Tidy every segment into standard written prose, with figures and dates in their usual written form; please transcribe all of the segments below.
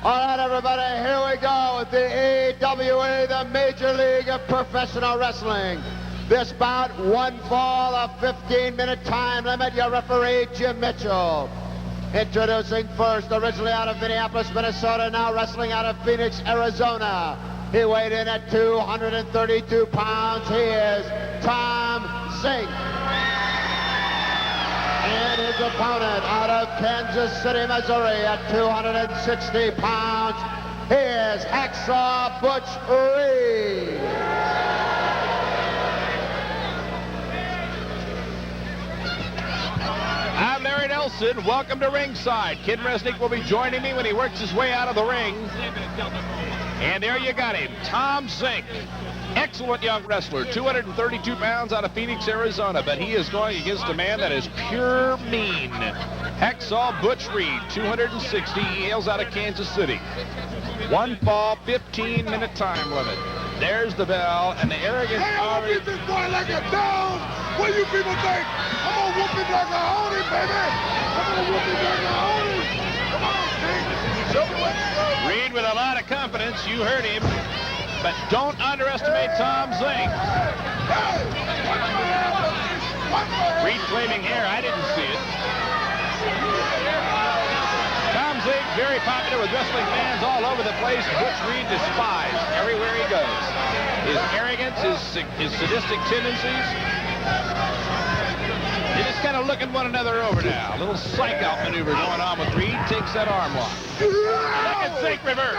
All right, everybody, here we go with the AWA, the Major League of Professional Wrestling. This bout, one fall, a 15-minute time limit. Your referee, Jim Mitchell. Introducing first, originally out of Minneapolis, Minnesota, now wrestling out of Phoenix, Arizona. He weighed in at 232 pounds. He is Tom Zenk. And his opponent out of Kansas City, Missouri at 260 pounds, he is Hacksaw Butch Reed. I'm Larry Nelson. Welcome to ringside. Kid Resnick will be joining me when he works his way out of the ring. And there you got him, Tom Zenk. Excellent young wrestler, 232 pounds out of Phoenix, Arizona, but he is going against a man that is pure mean. Hacksaw Butch Reed, 260, he hails out of Kansas City. One fall, 15-minute time limit. There's the bell, and the arrogant... Hey, I'm gonna beat this boy like a dog. What do you people think? I'm gonna whoop him like a honey, baby. I'm gonna whoop him like a honey. Come on, King. Show me what you know. Reed with a lot of confidence, you heard him. But don't underestimate Tom Zenk. Reed claiming hair, I didn't see it. Tom Zenk, very popular with wrestling fans all over the place. Butch Reed despised everywhere he goes. His arrogance, his sadistic tendencies. They're just kind of looking one another over now. A little psych-out maneuver going on with Reed. Takes that arm lock. Look at Zenk reverse.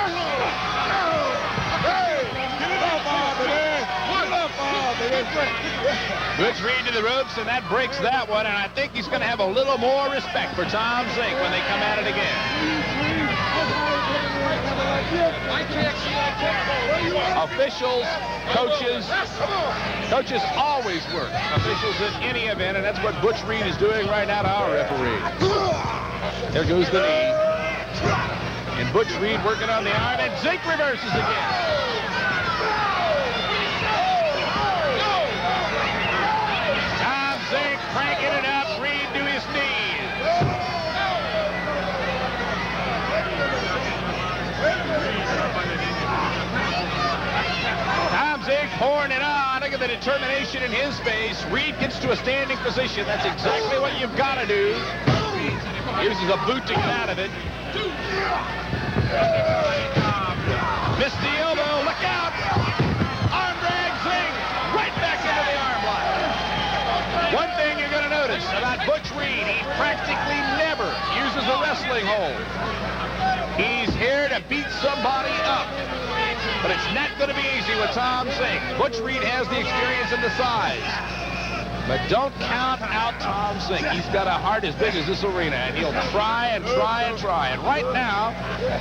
Butch Reed to the ropes, and that breaks that one, and I think he's going to have a little more respect for Tom Zenk when they come at it again. Officials, coaches always work. Officials in any event, and that's what Butch Reed is doing right now to our referee. There goes the knee. And Butch Reed working on the arm, and Zenk reverses again. Cranking it up, Reed to his knees. Tom Zenk pouring it on. Look at the determination in his face. Reed gets to a standing position. That's exactly what you've got to do. Uses a boot to get out of it. Missed the elbow. Look out. Arm drag Zenk. Right back into the arm lock. One thing you're going to notice about Butch Reed, he practically never uses a wrestling hold. He's here to beat somebody up. But it's not going to be easy with Tom Zenk. Butch Reed has the experience and the size. But don't count out Tom Zenk. He's got a heart as big as this arena, and he'll try and try and try. And right now,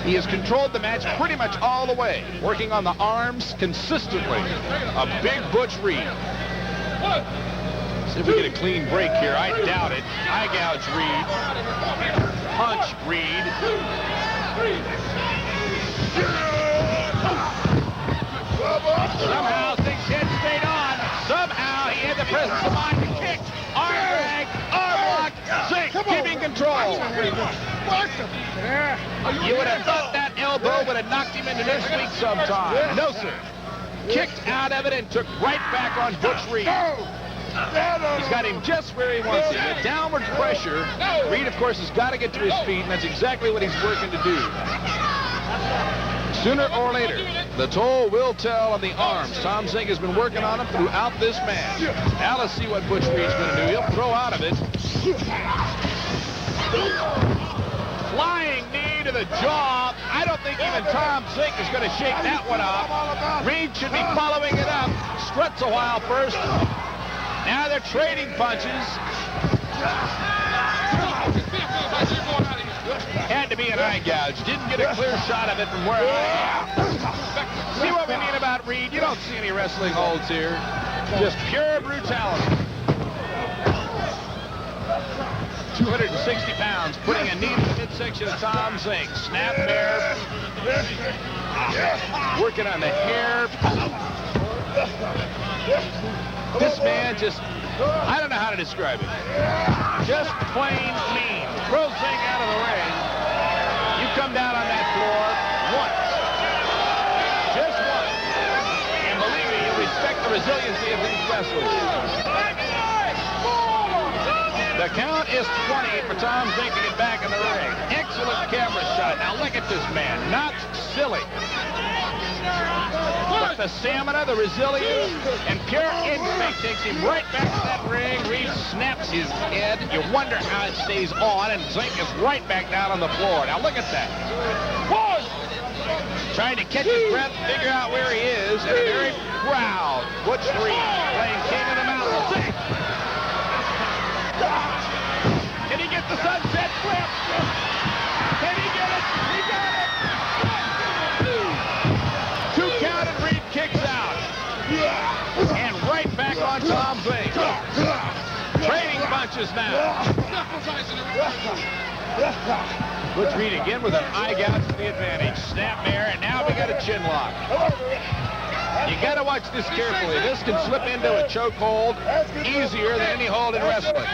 he has controlled the match pretty much all the way, working on the arms consistently. A big Butch Reed. See if we get a clean break here. I doubt it. Eye gouge Reed. Punch Reed. Somehow Zenk's head stayed on. Somehow he had the presence of mind to kick. Arm drag. Arm lock. Zenk keeping control. You would have thought that elbow would have knocked him into this week sometime. No, sir. Kicked out of it and took right back on Butch Reed. He's got him just where he wants him. With downward pressure, Reed, of course, has got to get to his feet, and that's exactly what he's working to do. Sooner or later, the toll will tell on the arms. Tom Zenk has been working on them throughout this match. Now let's see what Butch Reed's going to do. He'll throw out of it. Flying knee to the jaw. I don't think even Tom Zenk is going to shake that one off. Reed should be following it up. Struts a while first. Now they're trading punches. Had to be an eye gouge. Didn't get a clear shot of it from where I am. See what we mean about Reed? You don't see any wrestling holds here. Just pure brutality. 260 pounds, putting a knee in the midsection of Tom Zenk. Snap hair. Working on the hair. This man just, I don't know how to describe it. Just plain mean. Throws Zenk out of the ring. You come down on that floor. count is 20 for Tom Zenk to get back in the ring. Excellent camera shot. Now look at this man. Not silly. But the stamina, the resilience, and pure instinct takes him right back to that ring. Reed snaps his head. You wonder how it stays on, and Zenk is right back down on the floor. Now look at that. Trying to catch his breath, figure out where he is, and a very proud Butch Reed playing King of the Mountain. Zenk! Can he get the sunset flip? Can he get it? He got it! 2 count and Reed kicks out. And right back on Tom Zenk. Trading punches now. Butch Reed again with an eye gouge to the advantage. Snapmare, and now we got a chin lock. You got to watch this carefully. This can slip into a chokehold easier than any hold in wrestling.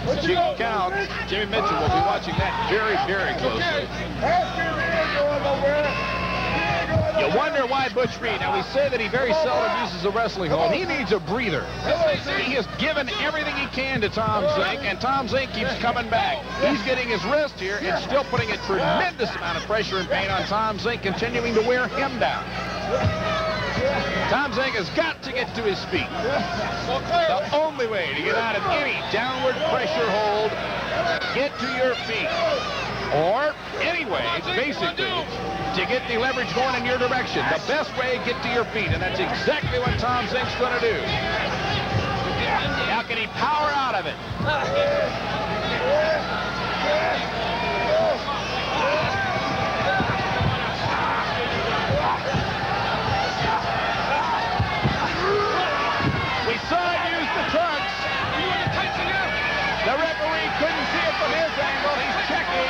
As you can count, Jimmy Mitchell will be watching that very, very closely. You wonder why Butch Reed. Now, we say that he very seldom uses a wrestling hold. He needs a breather. He has given everything he can to Tom Zenk, and Tom Zenk keeps coming back. He's getting his wrist here and still putting a tremendous amount of pressure and pain on Tom Zenk, continuing to wear him down. Tom Zenk has got to get to his feet. The only way to get out of any downward pressure hold, get to your feet. Or, anyway, basically, to get the leverage going in your direction. The best way, get to your feet, and that's exactly what Tom Zenk's going to do. Now, can he power out of it? We saw him use the trunks. The referee couldn't see it from his angle. He's checking.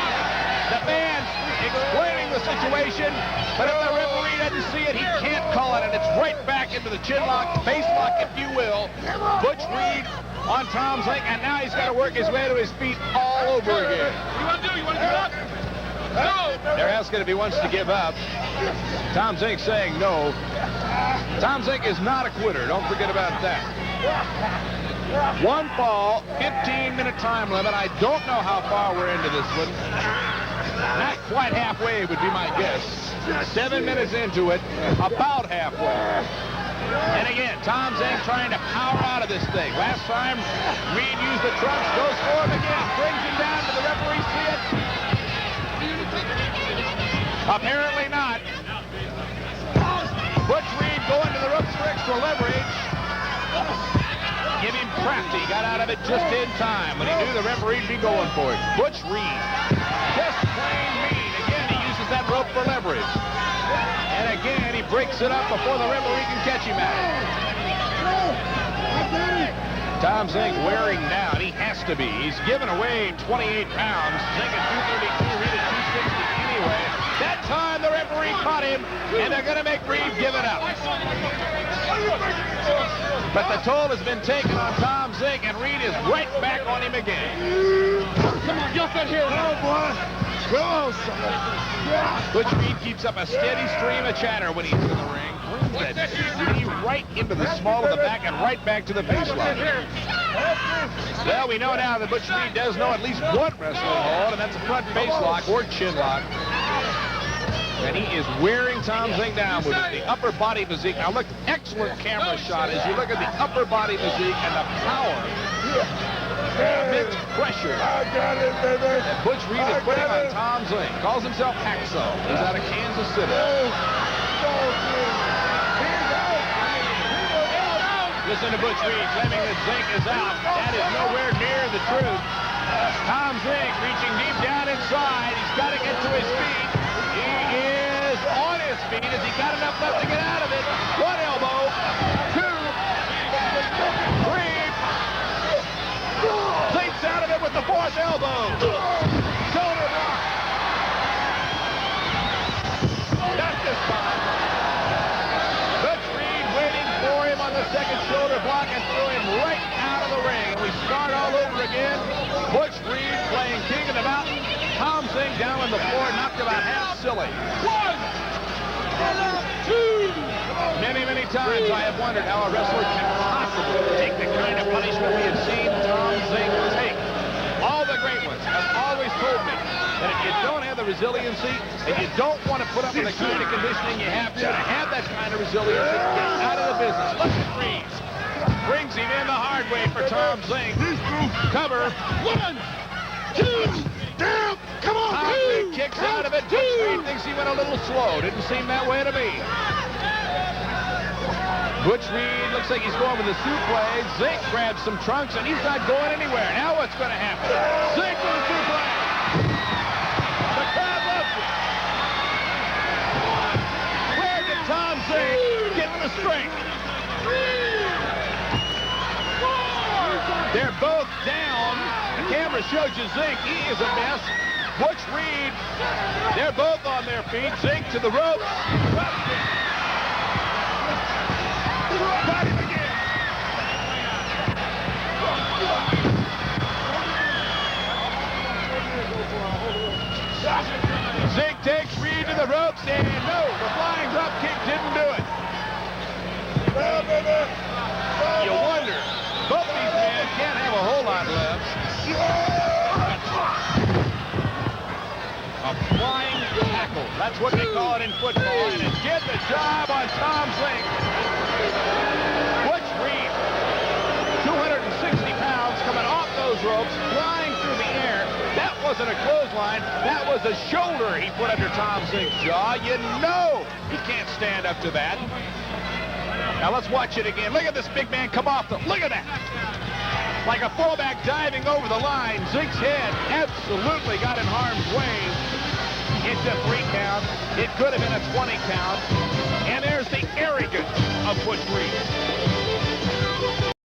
The man's explaining the situation, but if the referee doesn't see it, he can't call it, and it's right back into the chin lock, face lock, if you will. Butch Reed on Tom Zenk, and now he's got to work his way to his feet all over again. What do you want to do? You want to give up? No! They're asking if he wants to give up. Tom Zenk saying no. Tom Zenk is not a quitter. Don't forget about that. 1 fall, 15-minute time limit. I don't know how far we're into this one. Not quite halfway would be my guess. 7 minutes into it, about halfway. And again, Tom Zenk trying to power out of this thing. Last time, Reed used the trunks, goes for him again, brings him down. Did the referee see it? Apparently not. Butch Reed going to the ropes for extra leverage. Give him crafty. Got out of it just in time when he knew the referee'd be going for it. Butch Reed, just plain mean. Again, he uses that rope for leverage. And again, he breaks it up before the referee can catch him at it. Tom Zenk wearing down. He has to be. He's given away 28 pounds. Zenk at 232, Reed at 260 anyway. That time, the referee caught him, and they're going to make Reed give it up. But the toll has been taken on Tom Zenk, and Reed is right back on him again. Come on, get that here. Come on, boy. Come on, son. Butch Reed keeps up a steady stream of chatter when he's in the ring. Brings that knee right into the small of the back and right back to the baseline. Well, we know now that Butch Reed does know at least one wrestling hold, and that's a front face lock or chin lock. And he is wearing Tom Zenk down with the upper body physique. Now look, excellent camera shot as you look at the upper body physique and the power. Immense pressure. I got it, baby. That Butch Reed is putting on Tom Zenk. Calls himself Hacksaw. He's out of Kansas City. Listen to Butch Reed claiming that Zenk is out. That is nowhere near the truth. Tom Zenk reaching deep down inside. He's got to get to his feet. He is on his feet. Has he got enough left to get out of it? 1 elbow, 2, 3. Zenk's out of it with the 4th elbow. Shoulder block. Not this time. Butch Reed waiting for him on the 2nd shoulder block and threw him right out of the ring. And we start all over again. Butch Reed playing King of the Mountain. Tom Zenk down on the floor, knocked about half silly. 1, 2. Many, many times I have wondered how a wrestler can possibly take the kind of punishment we have seen Tom Zenk take. All the great ones have always told me that if you don't have the resiliency and you don't want to put up with the kind of conditioning you have to have that kind of resiliency, get out of the business. Look at Reed. Brings him in the hard way for Tom Zenk. Cover. 1, 2, Damn! Come on, Tom Zenk kicks out of it. Butch Reed thinks he went a little slow. Didn't seem that way to me. Butch Reed looks like he's going with a suplex. Zenk grabs some trunks, and he's not going anywhere. Now what's going to happen? Zenk with a suplex. The crowd loves it. Where did Tom Zenk get the strength? They're both down. The camera shows you Zenk. He is a mess. Butch Reed, they're both on their feet. Zenk to the ropes. Got him again. Zenk takes Reed to the ropes, and no, the flying drop kick didn't do it. You wonder, both these men can't have a whole lot left. A flying tackle. That's what they call it in football, and it did the job on Tom Zenk. Butch Reed, 260 pounds coming off those ropes, flying through the air. That wasn't a clothesline. That was a shoulder he put under Tom Zenk's jaw. You know he can't stand up to that. Now let's watch it again. Look at this big man come off the... Look at that. Like a fullback diving over the line. Zenk's head absolutely got in harm's way. It's a 3 count. It could have been a 20 count. And there's the arrogance of Butch Reed.